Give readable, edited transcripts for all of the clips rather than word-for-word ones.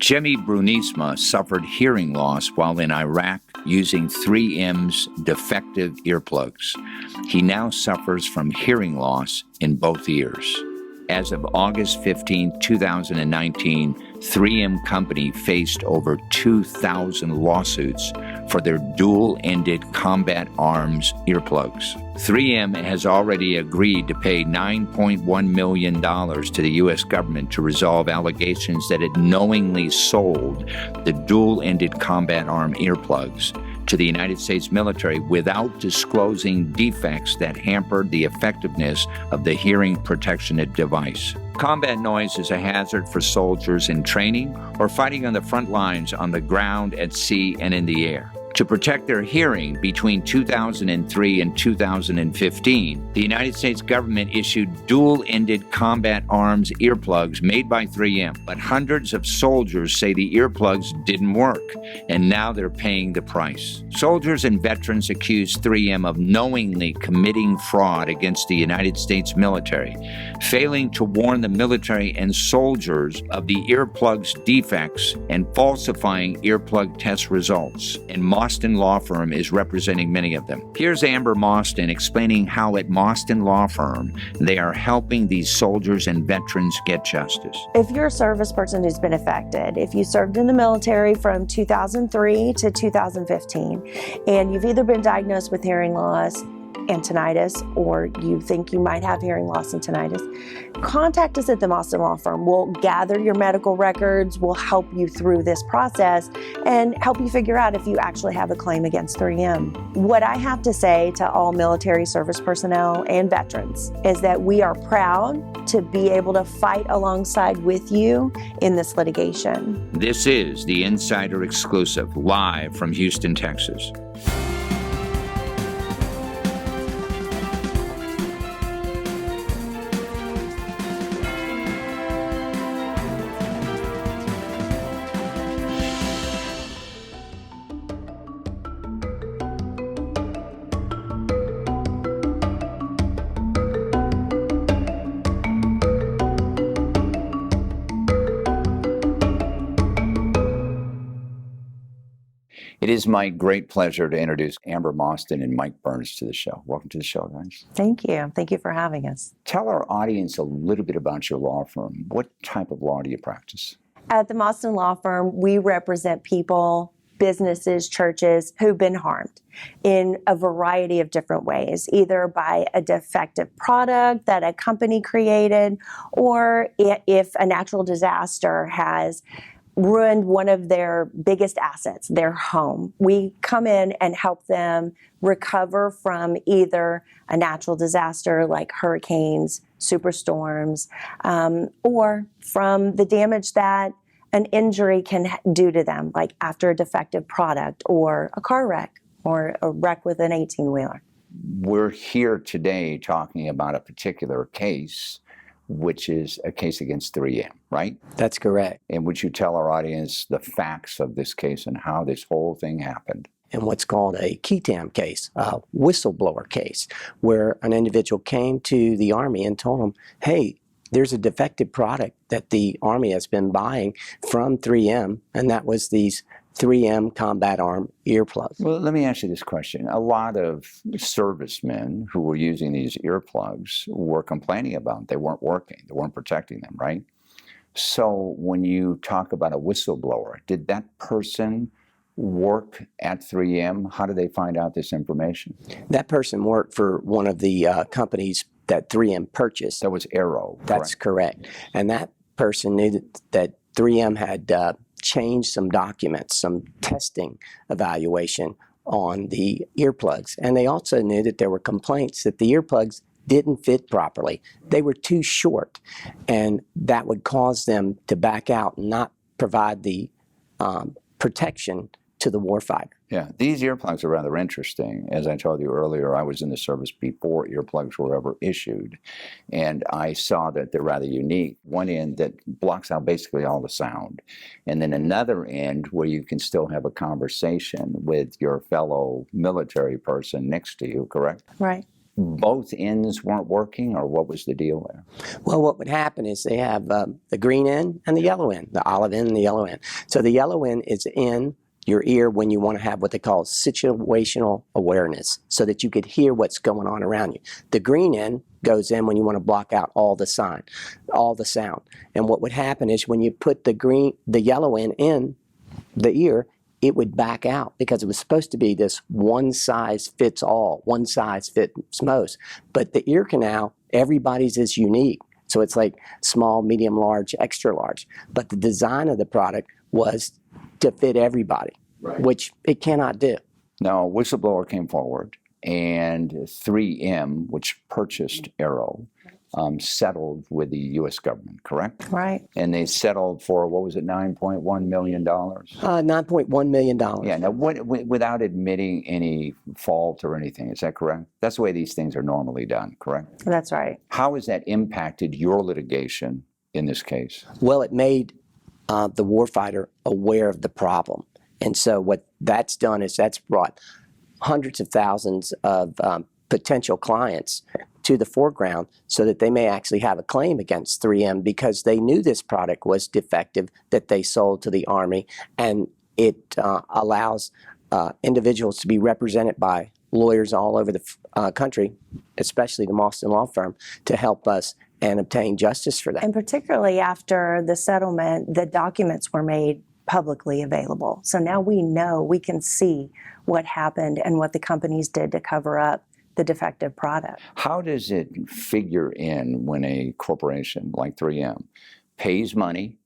Jimmy Brunisma suffered hearing loss while in Iraq using 3M's Defective earplugs. He now suffers from hearing loss in both ears. As of August 15, 2019, 3M Company faced over 2,000 lawsuits for their dual-ended combat arms earplugs. 3M has already agreed to pay $9.1 million to the U.S. government to resolve allegations that it knowingly sold the dual-ended combat arm earplugs to the United States military without disclosing defects that hampered the effectiveness of the hearing protection device. Combat noise is a hazard for soldiers in training or fighting on the front lines on the ground, at sea, and in the air. To protect their hearing between 2003 and 2015, the United States government issued dual-ended combat arms earplugs made by 3M. But hundreds of soldiers say the earplugs didn't work, and now they're paying the price. Soldiers and veterans accuse 3M of knowingly committing fraud against the United States military, failing to warn the military and soldiers of the earplugs' defects, and falsifying earplug test results. And Mostyn Law Firm is representing many of them. Here's Amber Mostyn explaining how at Mostyn Law Firm they are helping these soldiers and veterans get justice. If you're a service person who's been affected, if you served in the military from 2003 to 2015, and you've either been diagnosed with hearing loss and tinnitus, or you think you might have hearing loss and tinnitus, contact us at the Mostyn Law Firm. We'll gather your medical records, we'll help you through this process, and help you figure out if you actually have a claim against 3M. What I have to say to all military service personnel and veterans is that we are proud to be able to fight alongside with you in this litigation. This is the Insider Exclusive, live from Houston, Texas. It is my great pleasure to introduce Amber Mostyn and Mike Burns to the show. Welcome to the show, guys. Thank you. Thank you for having us. Tell our audience a little bit about your law firm. What type of law do you practice? At the Mostyn Law Firm, we represent people, businesses, churches who've been harmed in a variety of different ways, either by a defective product that a company created, or if a natural disaster has ruined one of their biggest assets, their home. We come in and help them recover from either a natural disaster like hurricanes, superstorms, or from the damage that an injury can do to them, like after a defective product or a car wreck or a wreck with an 18-wheeler. We're here today talking about a particular case, which is a case against 3M, right? That's correct. And would you tell our audience the facts of this case and how this whole thing happened? In what's called a KETAM case, a whistleblower case, where an individual came to the Army and told them, hey, there's a defective product that the Army has been buying from 3M, and that was these 3M combat arm earplugs. Well, let me ask you this question. A lot of servicemen who were using these earplugs were complaining about they weren't working, they weren't protecting them, right? So when you talk about a whistleblower, did that person work at 3M? How did they find out this information? That person worked for one of the companies that 3M purchased. That was Aearo. That's correct. And that person knew that 3M had changed some documents, some testing evaluation on the earplugs. And they also knew that there were complaints that the earplugs didn't fit properly. They were too short, and that would cause them to back out and not provide the protection to the warfighter. Yeah, these earplugs are rather interesting. As I told you earlier, I was in the service before earplugs were ever issued, and I saw that they're rather unique. One end that blocks out basically all the sound, and then another end where you can still have a conversation with your fellow military person next to you, correct? Right. both ends weren't working, or what was the deal there? Well, what would happen is they have the green end and the yellow end, the olive end and the yellow end. So the yellow end is in your ear when you want to have what they call situational awareness, so that you could hear what's going on around you. The green end goes in when you want to block out all the sound. And what would happen is when you put the yellow end in the ear, it would back out, because it was supposed to be this one size fits all, one size fits most. But the ear canal, everybody's is unique. So it's like small, medium, large, extra large. But the design of the product was to fit everybody, right, which it cannot do. Now, a whistleblower came forward, and 3M, which purchased Aearo, settled with the U.S. government, correct? Right. And they settled for, what was it, $9.1 million? $9.1 million. Yeah, now, without admitting any fault or anything, is that correct? That's the way these things are normally done, correct? That's right. How has that impacted your litigation in this case? Well, it made the warfighter aware of the problem. And so what that's done is that's brought hundreds of thousands of potential clients to the foreground, so that they may actually have a claim against 3M, because they knew this product was defective that they sold to the Army, and it allows individuals to be represented by lawyers all over the country, especially the Mauston Law Firm, to help us and obtain justice for that. And particularly after the settlement, the documents were made publicly available. So now we know, we can see what happened and what the companies did to cover up the defective product. How does it figure in when a corporation like 3M pays money,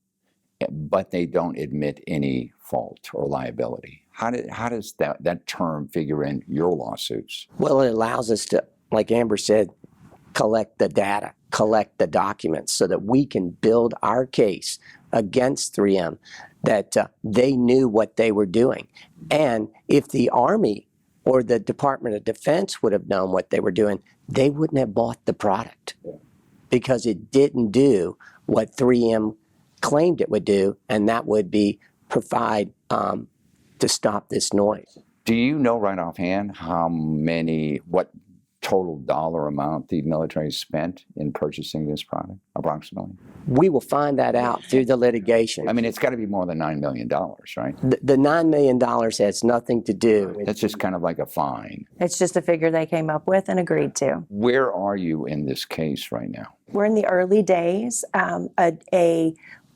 but they don't admit any fault or liability? How does that term figure in your lawsuits? Well, it allows us to, like Amber said, collect the data, collect the documents, so that we can build our case against 3M, that they knew what they were doing. And if the Army or the Department of Defense would have known what they were doing, they wouldn't have bought the product, because it didn't do what 3M claimed it would do, and that would be provide to stop this noise. Do you know right offhand what total dollar amount the military spent in purchasing this product, approximately? We will find that out through the litigation. I mean, it's got to be more than $9 million, right? The $9 million has nothing to do with... That's just kind of like a fine. It's just a figure they came up with and agreed to. Where are you in this case right now? We're in the early days. A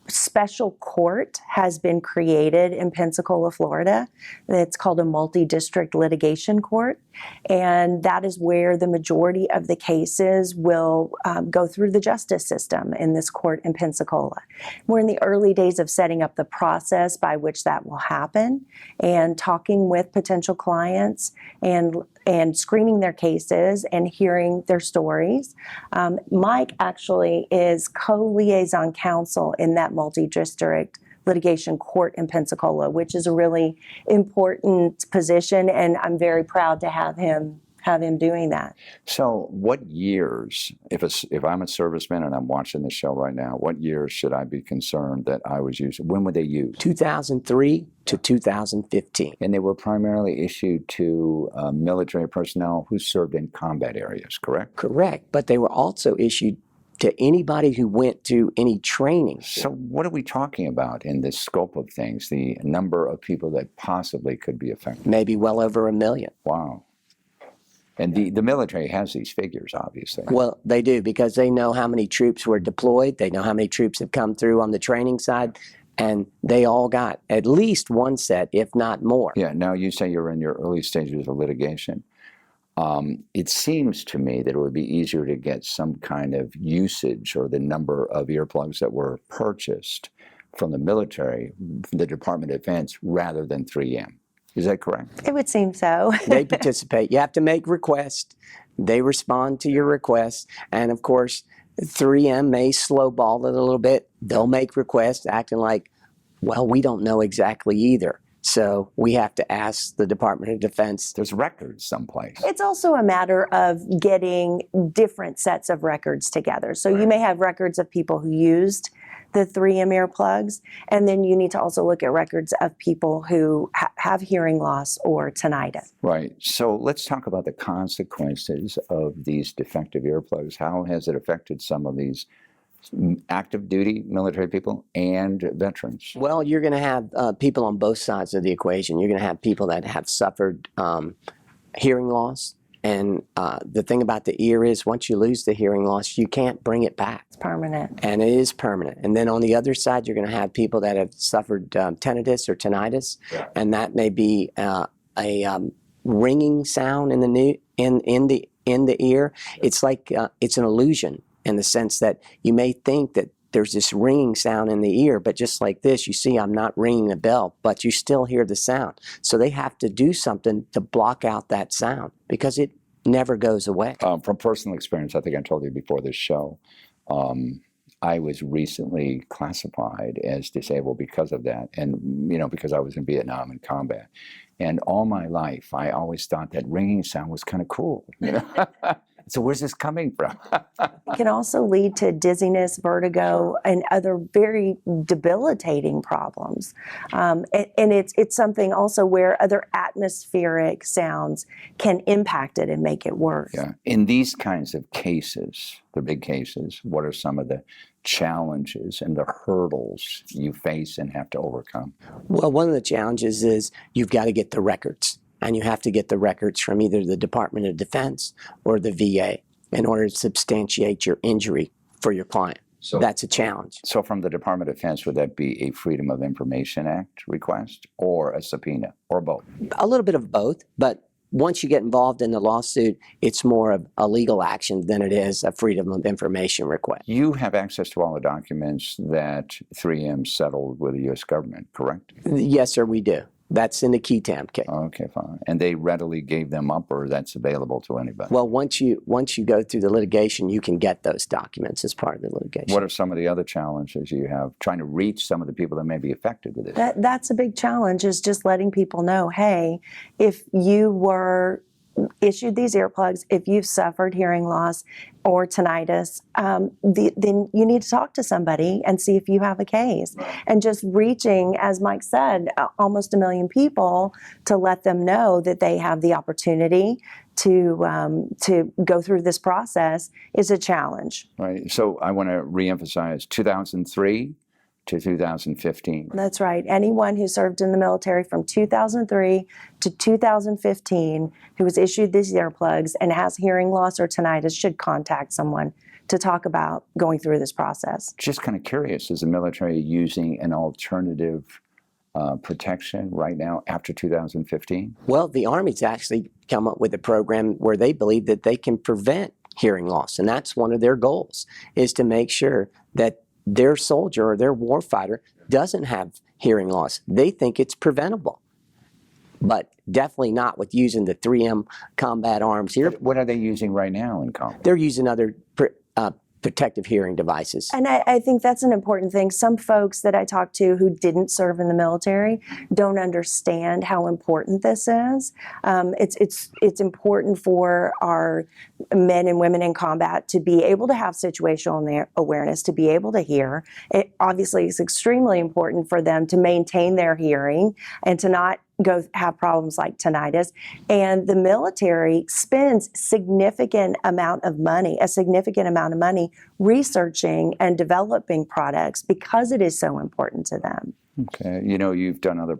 special court has been created in Pensacola, Florida. It's called a multi-district litigation court, and that is where the majority of the cases will go through the justice system in this court in Pensacola. We're in the early days of setting up the process by which that will happen, and talking with potential clients and screening their cases and hearing their stories. Mike actually is co-liaison counsel in that multi-district litigation court in Pensacola, which is a really important position, and I'm very proud to have him doing that. So what years, if I'm a serviceman and I'm watching the show right now, what years should I be concerned that I was using? When were they used? 2003 to 2015. And they were primarily issued to military personnel who served in combat areas, correct? Correct, but they were also issued to anybody who went to any training. So what are we talking about in the scope of things, the number of people that possibly could be affected? Maybe well over 1 million. Wow. And the military has these figures, obviously. Well, they do, because they know how many troops were deployed. They know how many troops have come through on the training side, and they all got at least one set, if not more. Yeah, now you say you're in your early stages of litigation. It seems to me that it would be easier to get some kind of usage or the number of earplugs that were purchased from the military, the Department of Defense, rather than 3M. Is that correct? It would seem so. They participate. You have to make requests. They respond to your requests. And of course, 3M may slowball it a little bit. They'll make requests acting like, well, we don't know exactly either. So we have to ask the Department of Defense. There's records someplace. It's also a matter of getting different sets of records together. So you may have records of people who used the 3M earplugs, and then you need to also look at records of people who have hearing loss or tinnitus. Right. So let's talk about the consequences of these defective earplugs. How has it affected some of these active duty military people and veterans? Well, you're going to have people on both sides of the equation. You're going to have people that have suffered hearing loss. And the thing about the ear is once you lose the hearing loss, you can't bring it back. It's permanent. And it is permanent. And then on the other side, you're going to have people that have suffered tinnitus or tinnitus. Yeah. And that may be a ringing sound in the ear. It's like it's an illusion in the sense that you may think that there's this ringing sound in the ear, but just like this, you see I'm not ringing the bell, but you still hear the sound. So they have to do something to block out that sound because it never goes away. From personal experience, I think I told you before this show, I was recently classified as disabled because of that, and because I was in Vietnam in combat. And all my life, I always thought that ringing sound was kind of cool. So where's this coming from? It can also lead to dizziness, vertigo, and other very debilitating problems. And it's something also where other atmospheric sounds can impact it and make it worse. Yeah. In these kinds of cases, the big cases, what are some of the challenges and the hurdles you face and have to overcome? Well, one of the challenges is you've got to get the records. And you have to get the records from either the Department of Defense or the VA in order to substantiate your injury for your client. So that's a challenge. So from the Department of Defense, would that be a Freedom of Information Act request or a subpoena or both? A little bit of both, but once you get involved in the lawsuit, it's more of a legal action than it is a Freedom of Information request. You have access to all the documents that 3M settled with the U.S. government, correct? Yes, sir, we do. That's in the Ketam case. Okay, fine. And they readily gave them up, or that's available to anybody? Well, once you go through the litigation, you can get those documents as part of the litigation. What are some of the other challenges you have trying to reach some of the people that may be affected with this? That's a big challenge, is just letting people know, hey, if you were issued these earplugs, if you've suffered hearing loss or tinnitus, then you need to talk to somebody and see if you have a case. And just reaching, as Mike said, almost 1 million people to let them know that they have the opportunity to go through this process is a challenge. Right. So I want to reemphasize 2003 to 2015. That's right. Anyone who served in the military from 2003 to 2015 who was issued these earplugs and has hearing loss or tinnitus should contact someone to talk about going through this process. Just kind of curious, is the military using an alternative protection right now after 2015? Well, the Army's actually come up with a program where they believe that they can prevent hearing loss, and that's one of their goals, is to make sure that their soldier or their warfighter doesn't have hearing loss. They think it's preventable, but definitely not with using the 3M combat arms here. What are they using right now in combat? They're using other protective hearing devices. And I think that's an important thing. Some folks that I talk to who didn't serve in the military don't understand how important this is. It's important for our men and women in combat to be able to have situational awareness, to be able to hear. It obviously is extremely important for them to maintain their hearing and to not go have problems like tinnitus. And the military spends a significant amount of money researching and developing products because it is so important to them. Okay. You've done other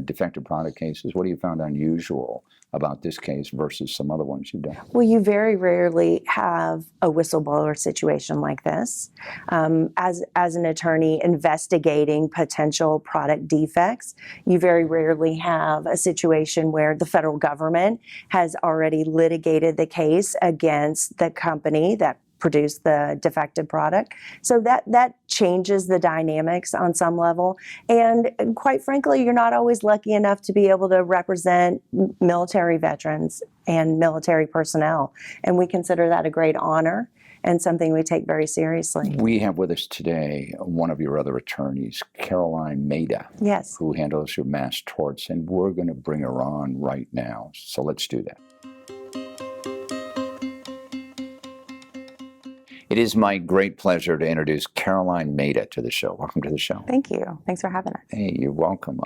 defective product cases. What have you found unusual about this case versus some other ones you've done? Well, you very rarely have a whistleblower situation like this. As an attorney investigating potential product defects, you very rarely have a situation where the federal government has already litigated the case against the company that produced the defective product. So that changes the dynamics on some level. And quite frankly, you're not always lucky enough to be able to represent military veterans and military personnel. And we consider that a great honor and something we take very seriously. We have with us today one of your other attorneys, Caroline Maida, Yes. who handles your mass torts, and we're going to bring her on right now. So let's do that. It is my great pleasure to introduce Caroline Maida to the show. Welcome to the show. Thank you. Thanks for having us. Hey, you're welcome.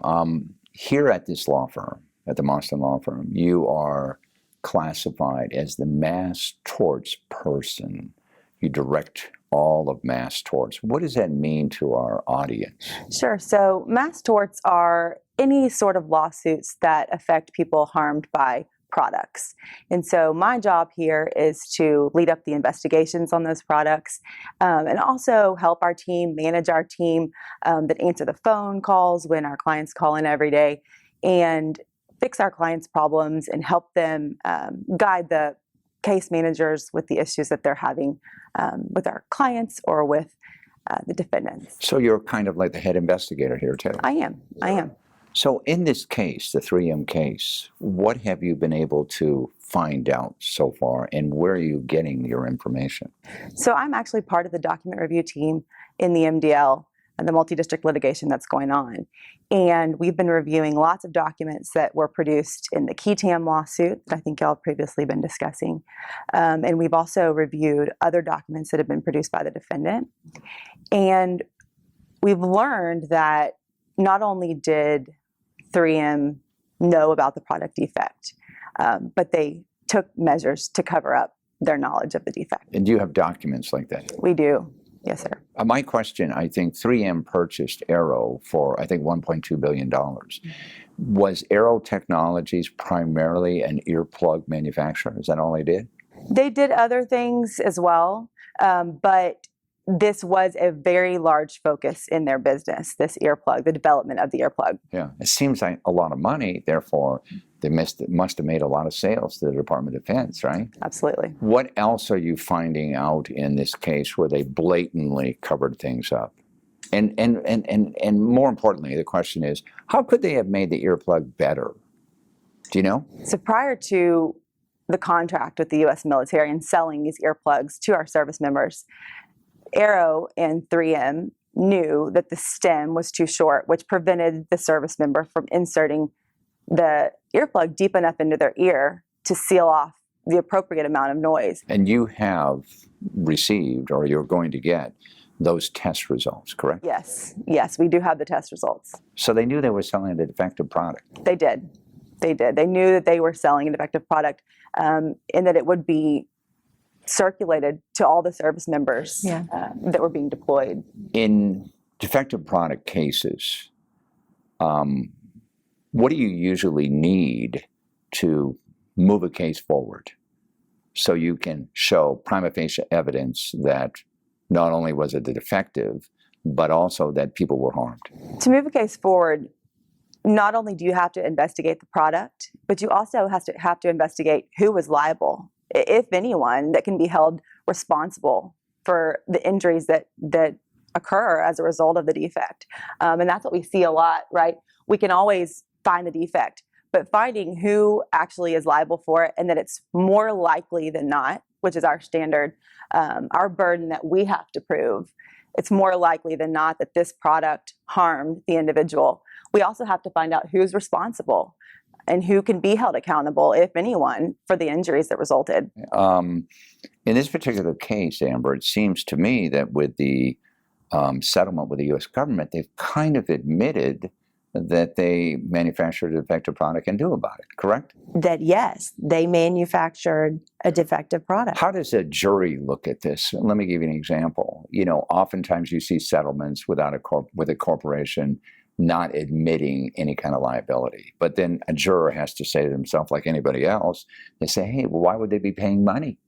Here at this law firm, at the Monston Law Firm, you are classified as the mass torts person. You direct all of mass torts. What does that mean to our audience? Sure. So mass torts are any sort of lawsuits that affect people harmed by products. And so my job here is to lead up the investigations on those products and also help our team, manage our team that answer the phone calls when our clients call in every day, and fix our clients' problems and help them guide the case managers with the issues that they're having with our clients or with the defendants. So you're kind of like the head investigator here, too. I am. So in this case, the 3M case, what have you been able to find out so far, and where are you getting your information? So I'm actually part of the document review team in the MDL and the multi-district litigation that's going on. And we've been reviewing lots of documents that were produced in the Ketam lawsuit that I think y'all have previously been discussing. And we've also reviewed other documents that have been produced by the defendant. And we've learned that not only did 3M know about the product defect, but they took measures to cover up their knowledge of the defect. And do you have documents like that? We do. Yes, sir. My question, I think 3M purchased Aearo for, I think, $1.2 billion. Was Aearo Technologies primarily an earplug manufacturer? Is that all they did? They did other things as well, but this was a very large focus in their business, this earplug, the development of the earplug. Yeah, it seems like a lot of money, therefore they must have made a lot of sales to the Department of Defense, right? Absolutely. What else are you finding out in this case where they blatantly covered things up? And more importantly, the question is, how could they have made the earplug better? Do you know? So prior to the contract with the U.S. military and selling these earplugs to our service members, Aearo and 3M knew that the stem was too short, which prevented the service member from inserting the earplug deep enough into their ear to seal off the appropriate amount of noise. And you have received, or you're going to get, those test results, correct? Yes, we do have the test results. So they knew they were selling a defective product. They did. They knew that they were selling a defective product and that it would be circulated to all the service members that were being deployed. In defective product cases, what do you usually need to move a case forward so you can show prima facie evidence that not only was it the defective, but also that people were harmed? To move a case forward, not only do you have to investigate the product, but you also have to investigate who was liable, if anyone, that can be held responsible for the injuries that occur as a result of the defect. And that's what we see a lot, right? We can always find the defect, but finding who actually is liable for it and that it's more likely than not, which is our standard, our burden that we have to prove, it's more likely than not that this product harmed the individual. We also have to find out who's responsible and who can be held accountable, if anyone, for the injuries that resulted. In this particular case, Amber, it seems to me that with the settlement with the U.S. government, they've kind of admitted that they manufactured a defective product and knew about it, correct? That yes, they manufactured a defective product. How does a jury look at this? Let me give you an example. You know, oftentimes you see settlements with a corporation not admitting any kind of liability. But then a juror has to say to themselves, like anybody else, they say, hey, well, why would they be paying money?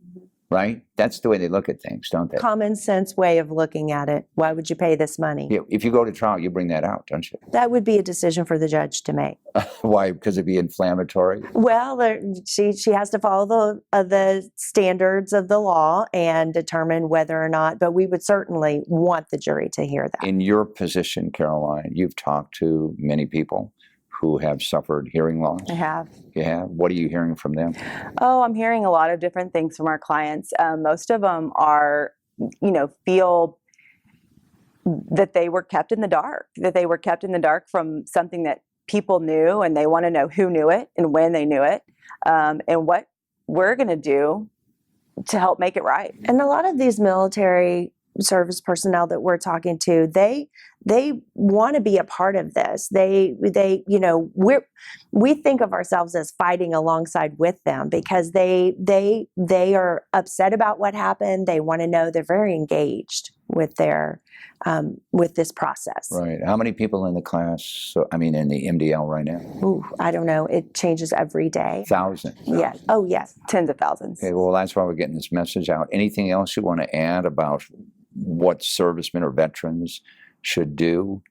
Right? That's the way they look at things, don't they? Common sense way of looking at it. Why would you pay this money? Yeah, if you go to trial, you bring that out, don't you? That would be a decision for the judge to make. Why? Because it'd be inflammatory? Well, she has to follow the standards of the law and determine whether or not, but we would certainly want the jury to hear that. In your position, Caroline, you've talked to many people who have suffered hearing loss. I have. You have? What are you hearing from them? Oh, I'm hearing a lot of different things from our clients. Most of them are, feel that they were kept in the dark, from something that people knew, and they want to know who knew it and when they knew it. And what we're going to do to help make it right. And a lot of these military service personnel that we're talking to, they want to be a part of this. We think of ourselves as fighting alongside with them because they are upset about what happened. They want to know. They're very engaged with their with this process. Right. How many people in the class? So, I mean, in the MDL right now? Ooh, I don't know. It changes every day. Thousands. Yes. Oh, yes. Tens of thousands. Okay. Well, that's why we're getting this message out. Anything else you want to add about what servicemen or veterans should do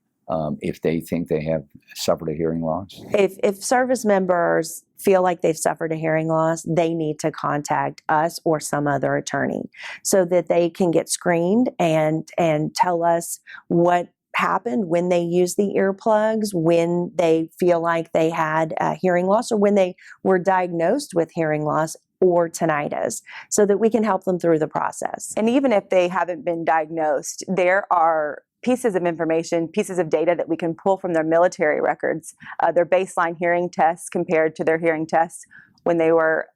if they think they have suffered a hearing loss? If service members feel like they've suffered a hearing loss, they need to contact us or some other attorney so that they can get screened and tell us what happened when they used the earplugs, when they feel like they had a hearing loss, or when they were diagnosed with hearing loss or tinnitus, so that we can help them through the process. And even if they haven't been diagnosed, there are pieces of information, pieces of data that we can pull from their military records, their baseline hearing tests compared to their hearing tests when they were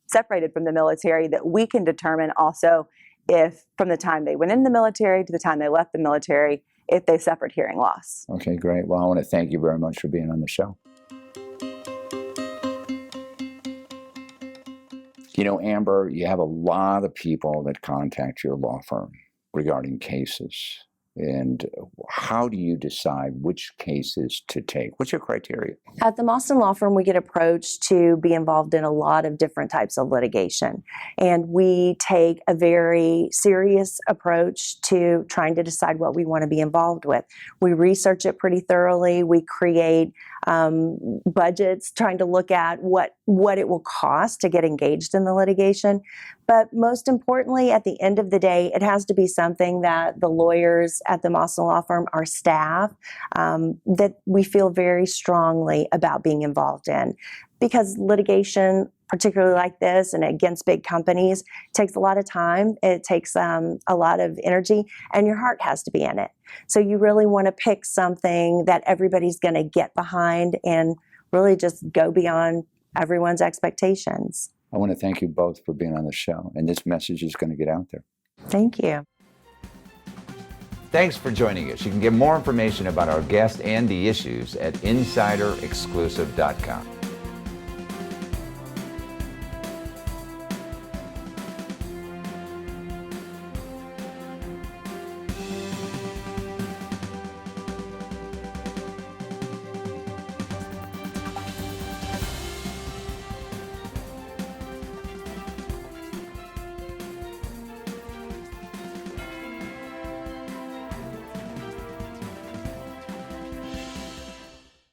separated from the military, that we can determine also if from the time they went in the military to the time they left the military, if they suffered hearing loss. Okay, great. Well, I want to thank you very much for being on the show. You know, Amber, you have a lot of people that contact your law firm regarding cases. And how do you decide which cases to take? What's your criteria? At the Mawson Law Firm, we get approached to be involved in a lot of different types of litigation. And we take a very serious approach to trying to decide what we want to be involved with. We research it pretty thoroughly. We create budgets trying to look at what it will cost to get engaged in the litigation. But most importantly, at the end of the day, it has to be something that the lawyers at the Mawson Law Firm, our staff, that we feel very strongly about being involved in. Because litigation, particularly like this and against big companies, takes a lot of time. It takes a lot of energy, and your heart has to be in it. So you really want to pick something that everybody's going to get behind and really just go beyond everyone's expectations. I want to thank you both for being on the show, and this message is going to get out there. Thank you. Thanks for joining us. You can get more information about our guest and the issues at insiderexclusive.com.